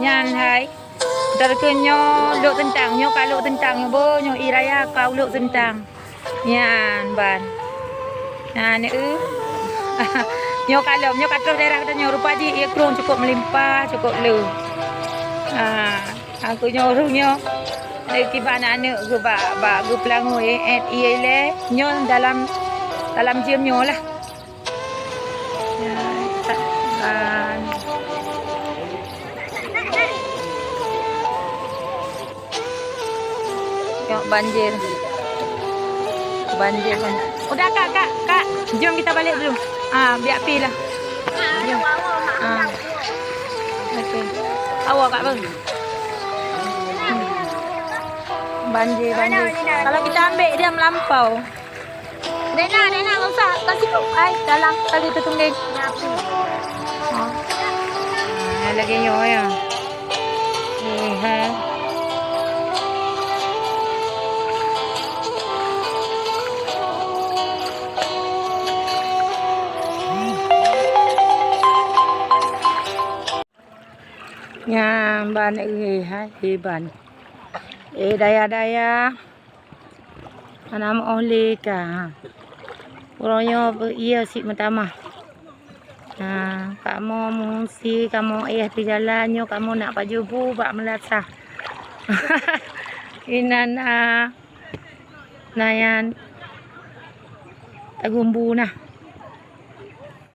Yan hai. Darkenyo luk tentang nyo kalau tentang bo nyo iraya kau luk tentang. Yan ban. Nah ni nyo kalau nyo katrol daerah nyo rupa di ia krong cukup melimpah cukup lu. Aku nyuruh nyo kibana anak gue ba gue pelangu ia le nyo dalam jam nyo lah. Tengok banjir. Banjir kan. Udah kak. Jom kita balik dulu. Biar api lah. Jom. Okey. Awak kak bang. Banjir. Kalau kita ambil dia melampau. Dena enggak usah kasih air dalam kali itu tunggeng. Lagi nyo ya. Nha ban hai ban daya anam oleh ka uronyo iya si pertama. Kamu mengungsi kamu di jalannya kamu nak pajubu bak melasah. Inan nayan tagumbu nah.